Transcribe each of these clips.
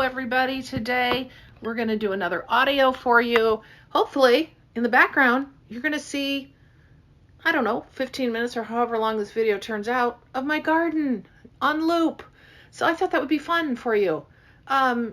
everybody. Today we're going to do another audio for you. Hopefully in the background you're going to see, I don't know, 15 minutes or however long this video turns out of my garden on loop. So I thought that would be fun for you.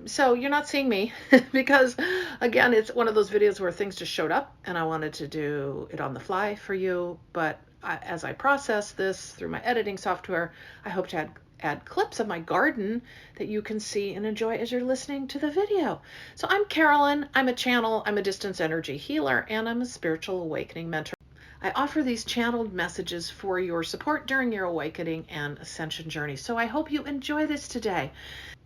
So you're not seeing me because again, it's one of those videos where things just showed up and I wanted to do it on the fly for you. But as I process this through my editing software, I hope to add clips of my garden that you can see and enjoy as you're listening to the video. So I'm Carolyn, I'm a channel, I'm a distance energy healer, and I'm a spiritual awakening mentor. I offer these channeled messages for your support during your awakening and ascension journey. So I hope you enjoy this today.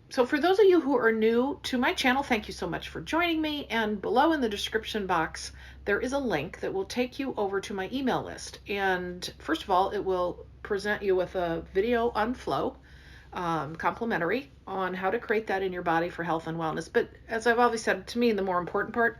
So for those of you who are new to my channel, thank you so much for joining me. And below in the description box, there is a link that will take you over to my email list. And first of all, it will present you with a video on flow, complimentary, on how to create that in your body for health and wellness. But as I've always said, to me, the more important part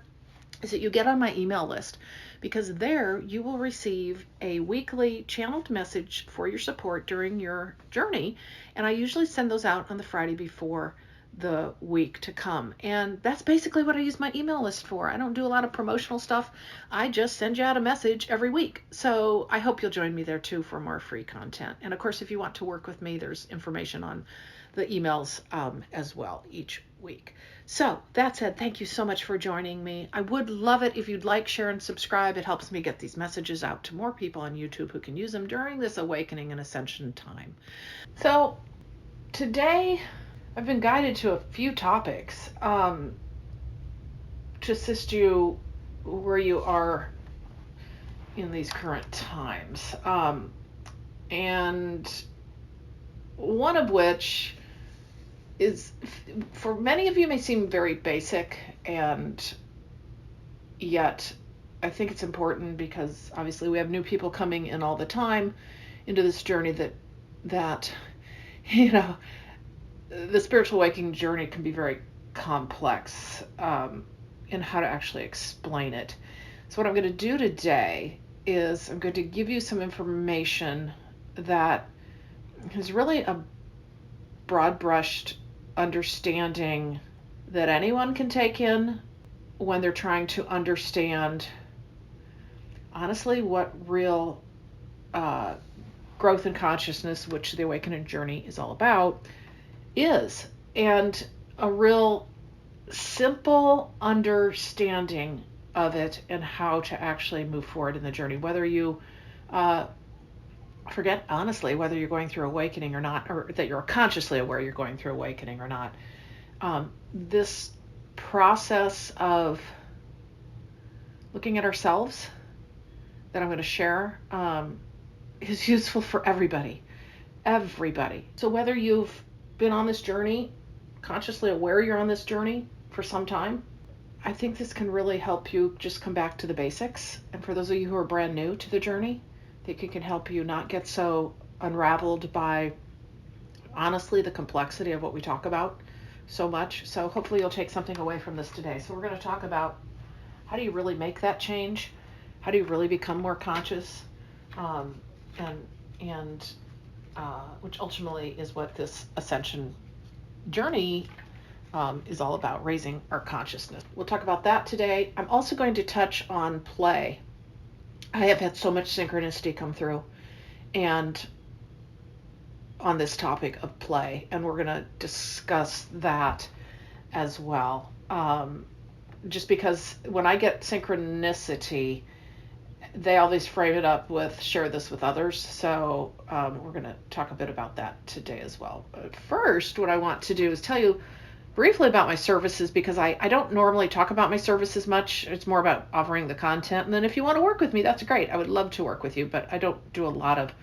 is that you get on my email list, because there you will receive a weekly channeled message for your support during your journey. And I usually send those out on the Friday before the week to come. And that's basically what I use my email list for. I don't do a lot of promotional stuff. I just send you out a message every week. So I hope you'll join me there too for more free content. And of course, if you want to work with me, there's information on the emails as well each week. So that said, thank you so much for joining me. I would love it if you'd like, share, and subscribe. It helps me get these messages out to more people on YouTube who can use them during this awakening and ascension time. So today I've been guided to a few topics to assist you where you are in these current times. And one of which is, for many of you, may seem very basic, and yet I think it's important because obviously we have new people coming in all the time into this journey that you know, the spiritual awakening journey can be very complex in how to actually explain it. So what I'm going to do today is I'm going to give you some information that is really a broad-brushed understanding that anyone can take in when they're trying to understand, honestly, what real growth in consciousness, which the awakening journey is all about, is, and a real simple understanding of it and how to actually move forward in the journey, whether you forget, honestly, whether you're going through awakening or not, or that you're consciously aware you're going through awakening or not. This process of looking at ourselves that I'm going to share is useful for everybody. So whether you've been on this journey, consciously aware you're on this journey for some time, I think this can really help you just come back to the basics. And for those of you who are brand new to the journey, I think it can help you not get so unraveled by, honestly, the complexity of what we talk about so much. So hopefully you'll take something away from this today. So we're going to talk about how do you really make that change? How do you really become more conscious? Which ultimately is what this ascension journey is all about, raising our consciousness. We'll talk about that today. I'm also going to touch on play. I have had so much synchronicity come through and on this topic of play, and we're going to discuss that as well. Just because when I get synchronicity, they always frame it up with share this with others. So we're going to talk a bit about that today as well. But first, what I want to do is tell you briefly about my services, because I don't normally talk about my services much. It's more about offering the content. And then if you want to work with me, that's great. I would love to work with you, but I don't do a lot of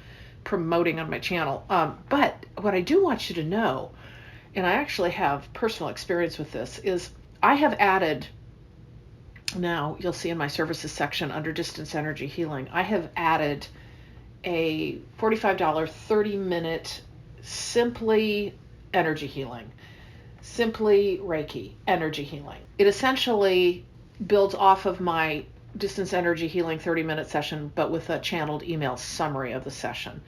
promoting on my channel. But what I do want you to know, and I actually have personal experience with this, is I have added, now you'll see in my services section under distance energy healing, I have added a $45 30-minute simply energy healing. Simply Reiki energy healing. It essentially builds off of my distance energy healing 30-minute session, but with a channeled email summary of the session.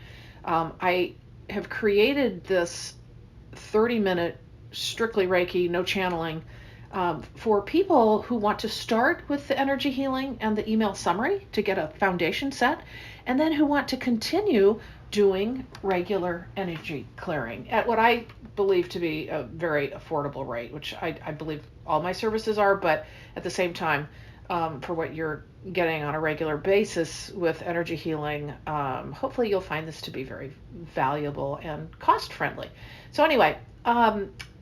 I have created this 30-minute strictly Reiki, no channeling. For people who want to start with the energy healing and the email summary to get a foundation set, and then who want to continue doing regular energy clearing at what I believe to be a very affordable rate, which I believe all my services are, but at the same time, for what you're getting on a regular basis with energy healing, hopefully you'll find this to be very valuable and cost friendly. So anyway,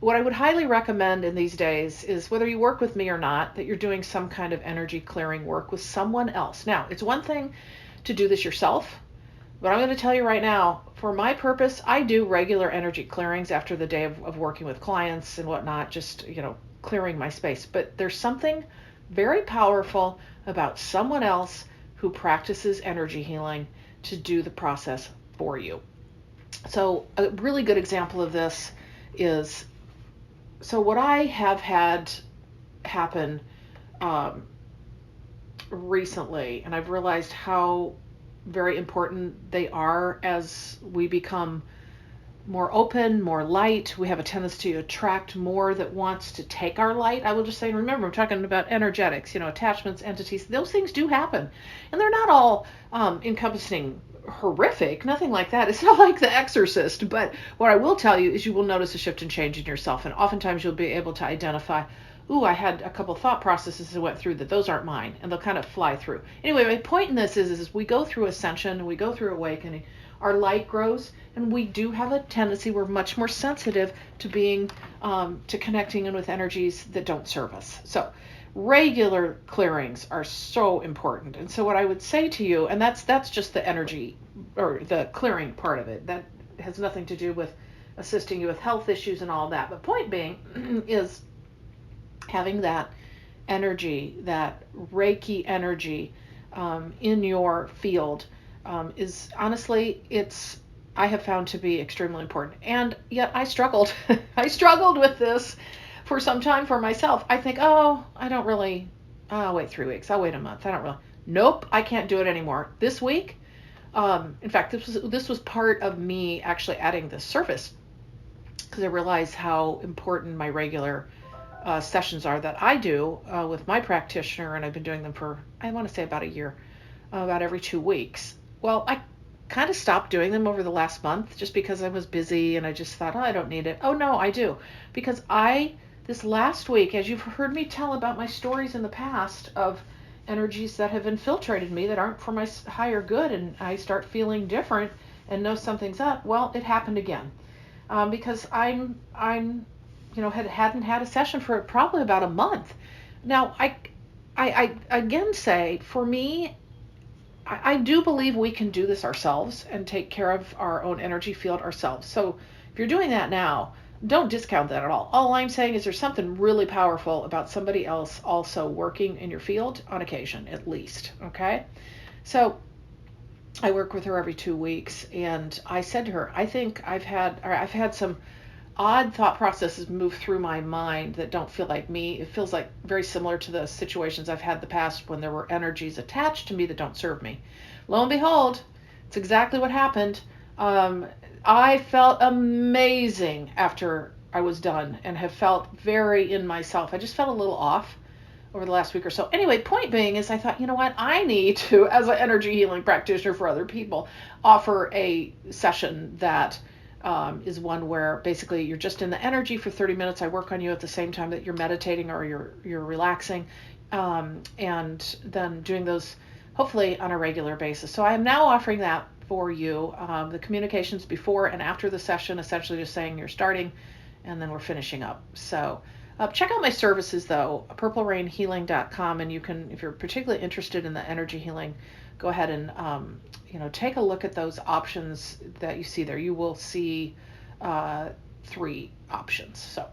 what I would highly recommend in these days is, whether you work with me or not, that you're doing some kind of energy clearing work with someone else. Now, it's one thing to do this yourself, but I'm going to tell you right now, for my purpose, I do regular energy clearings after the day of working with clients and whatnot, just, clearing my space. But there's something very powerful about someone else who practices energy healing to do the process for you. So a really good example of this is, so what I have had happen recently, and I've realized how very important they are as we become more open, more light. We have a tendency to attract more that wants to take our light. I will just say, remember, I'm talking about energetics, attachments, entities. Those things do happen. And they're not all encompassing horrific, nothing like that. It's not like The Exorcist. But what I will tell you is, you will notice a shift and change in yourself. And oftentimes you'll be able to identify, ooh, I had a couple thought processes that went through that those aren't mine. And they'll kind of fly through. Anyway, my point in this is we go through ascension and we go through awakening. Our light grows, and we do have a tendency, we're much more sensitive to being, to connecting in with energies that don't serve us. So regular clearings are so important. And so what I would say to you, and that's just the energy or the clearing part of it. That has nothing to do with assisting you with health issues and all that. But point being is having that energy, that Reiki energy in your field is honestly, I have found to be extremely important. And yet I struggled. I struggled with this for some time for myself. I think, I don't really, I'll wait 3 weeks. I'll wait a month. I don't really, nope, I can't do it anymore. This week, in fact, this was part of me actually adding this service, because I realized how important my regular sessions are that I do with my practitioner, and I've been doing them for, I want to say, about a year, about every 2 weeks. Well, I kind of stopped doing them over the last month just because I was busy, and I just thought, I don't need it. Oh no, I do. Because this last week, as you've heard me tell about my stories in the past of energies that have infiltrated me that aren't for my higher good, and I start feeling different and know something's up, well, it happened again. Because I'm hadn't had a session for probably about a month. Now, I again say, for me, I do believe we can do this ourselves and take care of our own energy field ourselves. So if you're doing that now, don't discount that at all. All I'm saying is, there's something really powerful about somebody else also working in your field on occasion, at least. Okay? So I work with her every 2 weeks, and I said to her, I think I've had some odd thought processes move through my mind that don't feel like me. It feels like very similar to the situations I've had in the past when there were energies attached to me that don't serve me. Lo and behold, it's exactly what happened. I felt amazing after I was done, and have felt very in myself. I just felt a little off over the last week or so. Anyway, point being is, I thought, you know what, I need to, as an energy healing practitioner for other people, offer a session that is one where basically you're just in the energy for 30 minutes. I work on you at the same time that you're meditating or you're relaxing, and then doing those hopefully on a regular basis. So I am now offering that for you. The communications before and after the session, essentially just saying you're starting and then we're finishing up. So check out my services though, purplerainhealing.com, and you can, if you're particularly interested in the energy healing, go ahead and take a look at those options that you see there. You will see 3 options. So,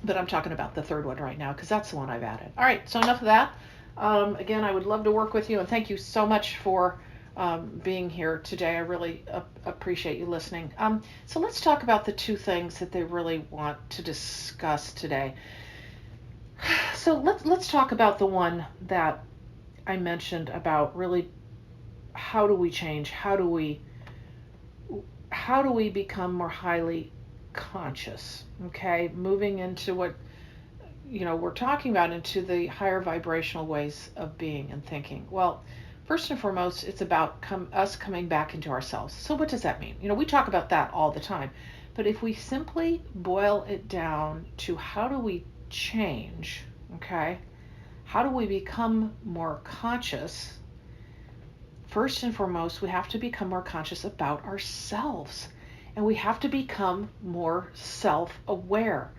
but I'm talking about the third one right now because that's the one I've added. All right, so enough of that. Again, I would love to work with you, and thank you so much for being here today. I really appreciate you listening. So let's talk about the 2 things that they really want to discuss today. So let's talk about the one that I mentioned about really, how do we change? How do we become more highly conscious, okay? Moving into what, we're talking about, into the higher vibrational ways of being and thinking. Well, first and foremost, it's about us coming back into ourselves. So what does that mean? We talk about that all the time. But if we simply boil it down to how do we change, okay? How do we become more conscious? First and foremost, we have to become more conscious about ourselves. And we have to become more self-aware.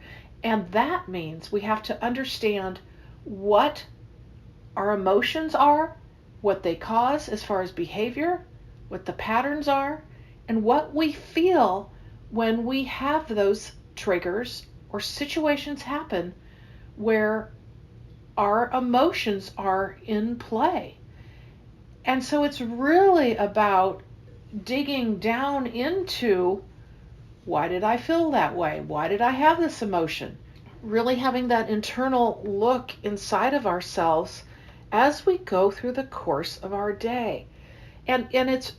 And that means we have to understand what our emotions are, what they cause as far as behavior, what the patterns are, and what we feel when we have those triggers or situations happen where our emotions are in play. And so it's really about digging down into, why did I feel that way? Why did I have this emotion? Really having that internal look inside of ourselves as we go through the course of our day. And it's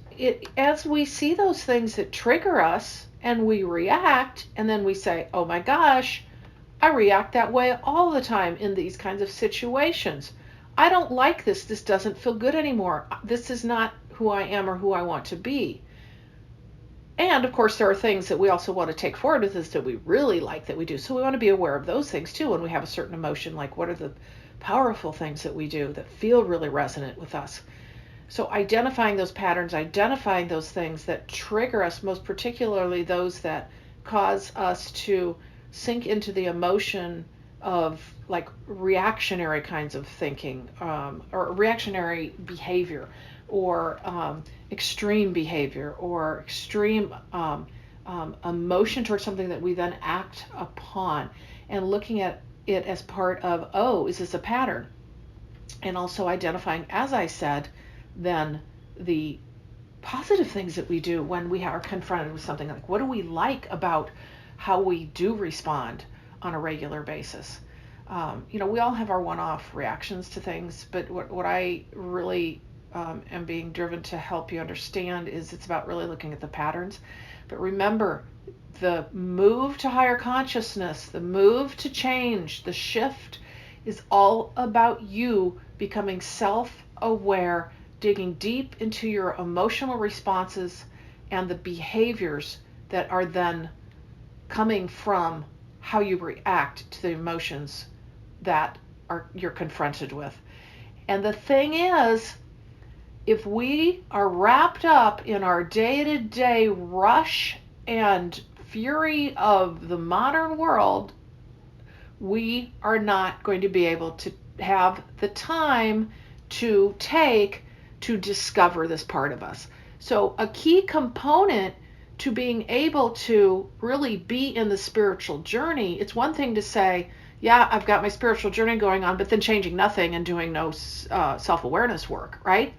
as we see those things that trigger us and we react, and then we say, oh my gosh, I react that way all the time in these kinds of situations. I don't like this. This doesn't feel good anymore. This is not who I am or who I want to be. And of course, there are things that we also want to take forward with us that we really like that we do. So we want to be aware of those things too when we have a certain emotion, like what are the powerful things that we do that feel really resonant with us. So identifying those patterns, identifying those things that trigger us, most particularly those that cause us to sink into the emotion of like reactionary kinds of thinking, or reactionary behavior, or extreme behavior, or extreme emotion towards something that we then act upon, and looking at it as part of, oh, is this a pattern? And also identifying, as I said, then the positive things that we do when we are confronted with something. Like, what do we like about how we do respond on a regular basis? We all have our one-off reactions to things, but what I really am being driven to help you understand is it's about really looking at the patterns. But remember, the move to higher consciousness, the move to change, the shift is all about you becoming self-aware, digging deep into your emotional responses and the behaviors that are then coming from how you react to the emotions that you're confronted with. And the thing is, if we are wrapped up in our day-to-day rush and fury of the modern world, we are not going to be able to have the time to take to discover this part of us. So a key component to being able to really be in the spiritual journey, it's one thing to say, yeah, I've got my spiritual journey going on, but then changing nothing and doing no self-awareness work, right?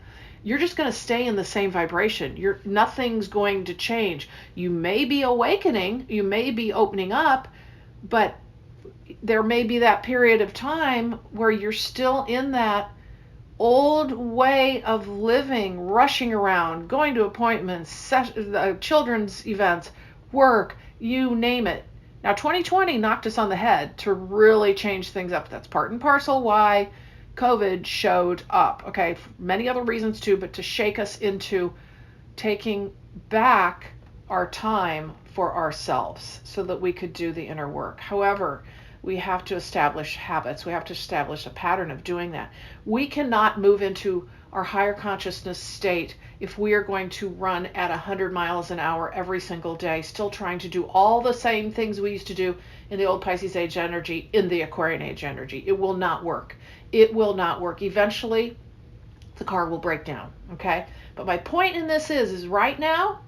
You're just going to stay in the same vibration. Nothing's going to change. You may be awakening, you may be opening up, but there may be that period of time where you're still in that old way of living, rushing around, going to appointments, children's events, work, you name it. Now, 2020 knocked us on the head to really change things up. That's part and parcel why COVID showed up. Okay, many other reasons too, but to shake us into taking back our time for ourselves so that we could do the inner work. However, we have to establish habits. We have to establish a pattern of doing that. We cannot move into our higher consciousness state if we are going to run at 100 miles an hour every single day, still trying to do all the same things we used to do in the old Pisces age energy, in the Aquarian age energy. It will not work. It will not work. Eventually, the car will break down, okay? But my point in this is right now,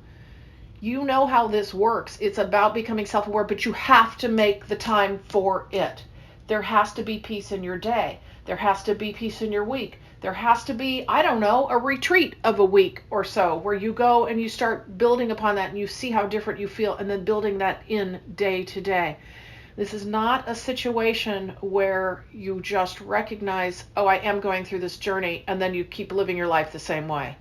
you know how this works. It's about becoming self-aware, but you have to make the time for it. There has to be peace in your day. There has to be peace in your week. There has to be, I don't know, a retreat of a week or so where you go and you start building upon that and you see how different you feel, and then building that in day to day. This is not a situation where you just recognize, oh, I am going through this journey, and then you keep living your life the same way.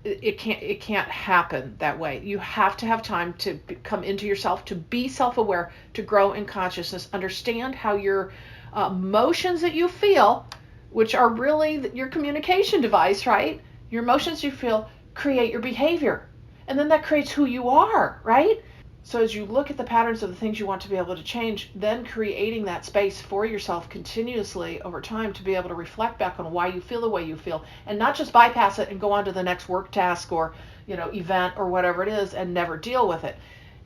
it can't happen that way. You have to have time to come into yourself, to be self-aware, to grow in consciousness, understand how your emotions that you feel, which are really your communication device, right? Your emotions you feel create your behavior, and then that creates who you are, right? So as you look at the patterns of the things you want to be able to change, then creating that space for yourself continuously over time to be able to reflect back on why you feel the way you feel, and not just bypass it and go on to the next work task or event or whatever it is and never deal with it.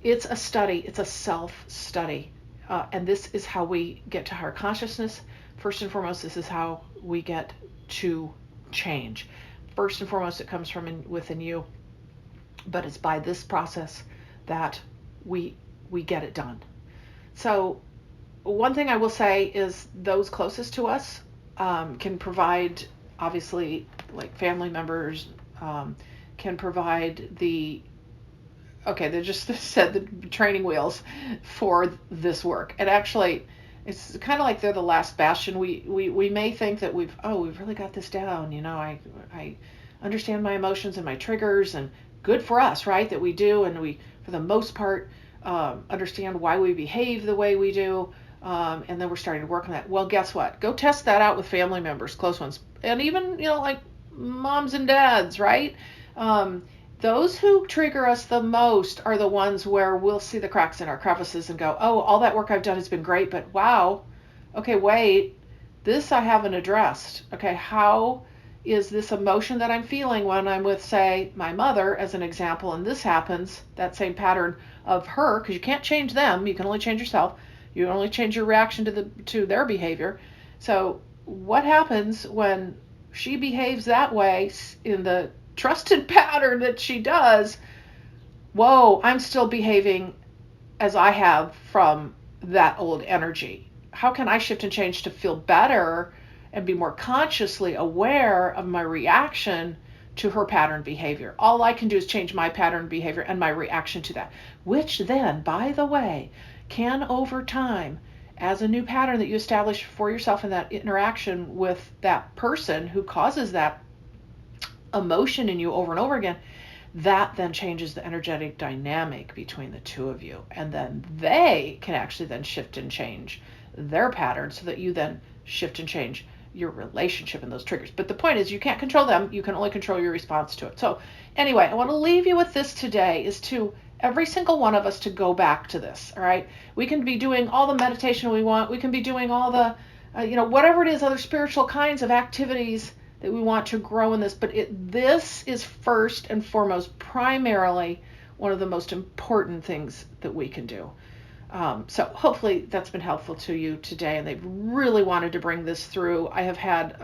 It's a study. It's a self-study. And this is how we get to higher consciousness. First and foremost, this is how we get to change. First and foremost, it comes from within you. But it's by this process that we get it done. So one thing I will say is those closest to us can provide, obviously, like family members can provide they just said the training wheels for this work. And actually, it's kind of like they're the last bastion. We may think that we've really got this down. I understand my emotions and my triggers, and good for us, right? That we do, and we, for the most part, understand why we behave the way we do, and then we're starting to work on that. Well, guess what? Go test that out with family members, close ones, and even, like moms and dads, right? Those who trigger us the most are the ones where we'll see the cracks in our crevices and go, oh, all that work I've done has been great, but wow, okay, wait, this I haven't addressed. Okay, how is this emotion that I'm feeling when I'm with, say, my mother, as an example, and this happens, that same pattern of her, because you can't change them, you can only change yourself, you can only change your reaction to their behavior. So what happens when she behaves that way in the trusted pattern that she does? Whoa, I'm still behaving as I have from that old energy. How can I shift and change to feel better and be more consciously aware of my reaction to her pattern behavior? All I can do is change my pattern behavior and my reaction to that, which then, by the way, can over time, as a new pattern that you establish for yourself in that interaction with that person who causes that emotion in you over and over again, that then changes the energetic dynamic between the two of you. And then they can actually then shift and change their pattern so that you then shift and change your relationship and those triggers. But the point is, you can't control them. You can only control your response to it. So anyway, I want to leave you with this today, is to every single one of us to go back to this. All right. We can be doing all the meditation we want. We can be doing all the, whatever it is, other spiritual kinds of activities that we want to grow in this. But this is first and foremost, primarily, one of the most important things that we can do. So hopefully that's been helpful to you today, and they've really wanted to bring this through. I have had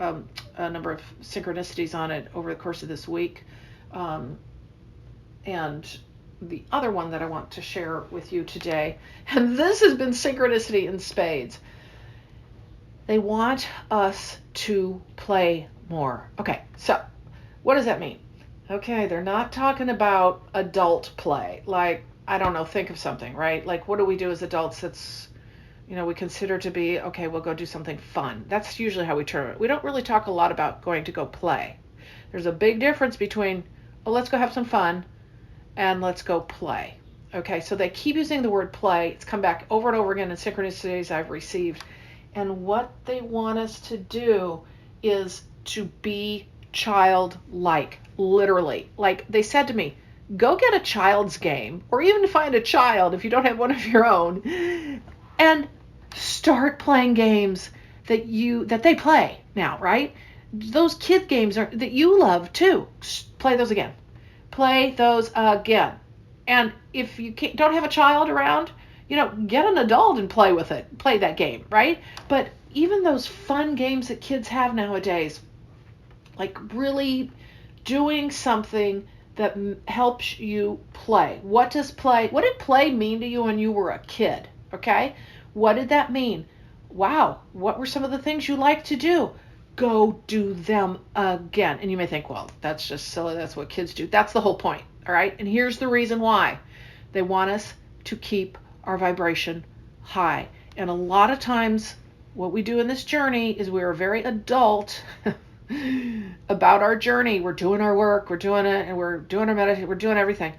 a number of synchronicities on it over the course of this week. And the other one that I want to share with you today, and this has been synchronicity in spades. They want us to play more. Okay, so what does that mean? Okay, they're not talking about adult play. Like, I don't know, think of something, right? Like, what do we do as adults that's, we consider to be, okay, we'll go do something fun. That's usually how we term it. We don't really talk a lot about going to go play. There's a big difference between, let's go have some fun, and let's go play. Okay, so they keep using the word play. It's come back over and over again in synchronicities I've received. And what they want us to do is to be childlike, literally. Like they said to me, go get a child's game, or even find a child if you don't have one of your own, and start playing games that they play now, right? Those kid games that you love too. Play those again. Play those again. And if you don't have a child around, get an adult and play with it. Play that game, right? But even those fun games that kids have nowadays, like really doing something that helps you play. What did play mean to you when you were a kid? Okay? What did that mean? Wow, what were some of the things you liked to do? Go do them again. And you may think, well, that's just silly. That's what kids do. That's the whole point. All right? And here's the reason why. They want us to keep our vibration high. And a lot of times what we do in this journey is we are very adult about our journey. We're doing our work, we're doing it, and we're doing our meditation, we're doing everything.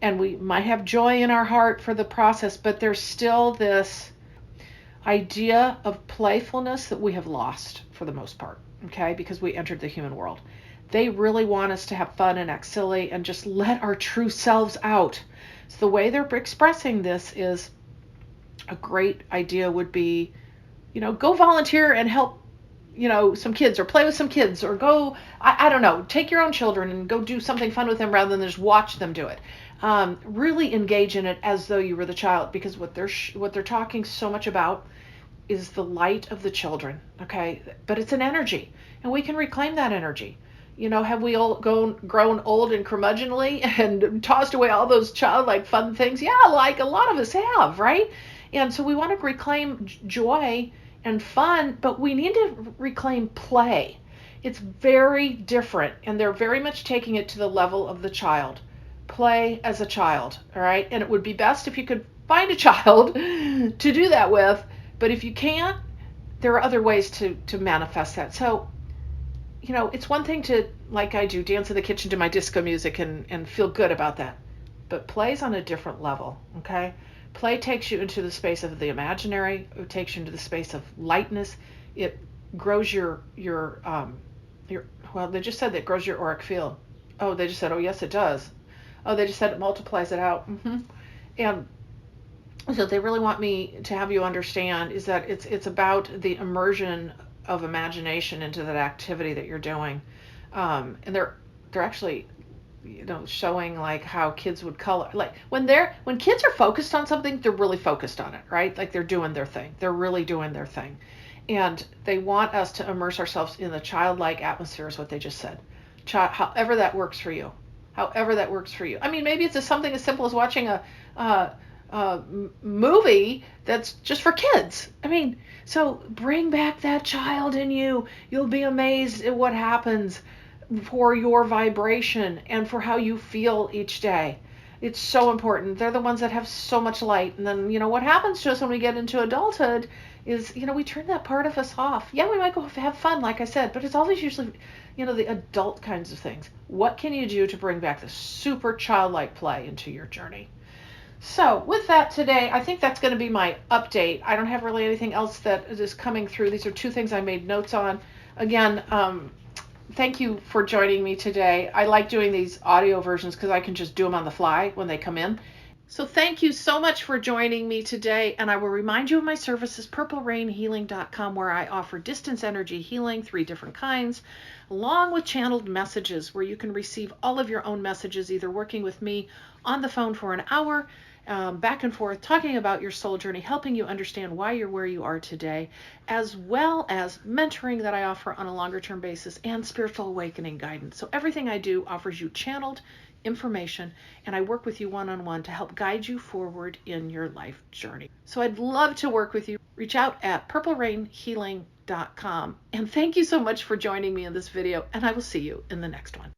And we might have joy in our heart for the process, but there's still this idea of playfulness that we have lost for the most part, okay, because we entered the human world. They really want us to have fun and act silly and just let our true selves out. So the way they're expressing this is, a great idea would be, go volunteer and help, some kids, or play with some kids, or go, I don't know, take your own children and go do something fun with them rather than just watch them do it. Really engage in it as though you were the child, because what they're talking so much about is the light of the children, okay? But it's an energy, and we can reclaim that energy. Have we all grown old and curmudgeonly and tossed away all those childlike fun things? Yeah, like a lot of us have, right? And so we want to reclaim joy and fun, but we need to reclaim play. It's very different, and they're very much taking it to the level of the child. Play as a child, all right? And it would be best if you could find a child to do that with, but if you can't, there are other ways to manifest that. So, it's one thing to, like I do, dance in the kitchen to my disco music and feel good about that. But play's on a different level, okay? Play takes you into the space of the imaginary. It takes you into the space of lightness. It grows your well, they just said that it grows your auric field. Oh, they just said, oh, yes, it does. Oh, they just said it multiplies it out. And so they really want me to have you understand is that it's about the immersion of imagination into that activity that you're doing. And they're actually, showing like how kids would color. Like when kids are focused on something, they're really focused on it, right? Like they're doing their thing. They're really doing their thing. And they want us to immerse ourselves in the childlike atmosphere is what they just said. However that works for you. However that works for you. I mean, maybe it's something as simple as watching a movie that's just for kids. I mean, so bring back that child in you. You'll be amazed at what happens for your vibration and for how you feel each day. It's so important. They're the ones that have so much light. And then, what happens to us when we get into adulthood is, we turn that part of us off. Yeah, we might go have fun, like I said, but it's always usually, the adult kinds of things. What can you do to bring back the super childlike play into your journey? So with that today, I think that's going to be my update. I don't have really anything else that is coming through. These are two things I made notes on. Again, thank you for joining me today. I like doing these audio versions because I can just do them on the fly when they come in. So thank you so much for joining me today. And I will remind you of my services, purplerainhealing.com, where I offer distance energy healing, 3 different kinds, along with channeled messages where you can receive all of your own messages, either working with me on the phone for an hour, back and forth, talking about your soul journey, helping you understand why you're where you are today, as well as mentoring that I offer on a longer term basis and spiritual awakening guidance. So everything I do offers you channeled information, and I work with you one-on-one to help guide you forward in your life journey. So I'd love to work with you. Reach out at purplerainhealing.com. And thank you so much for joining me in this video, and I will see you in the next one.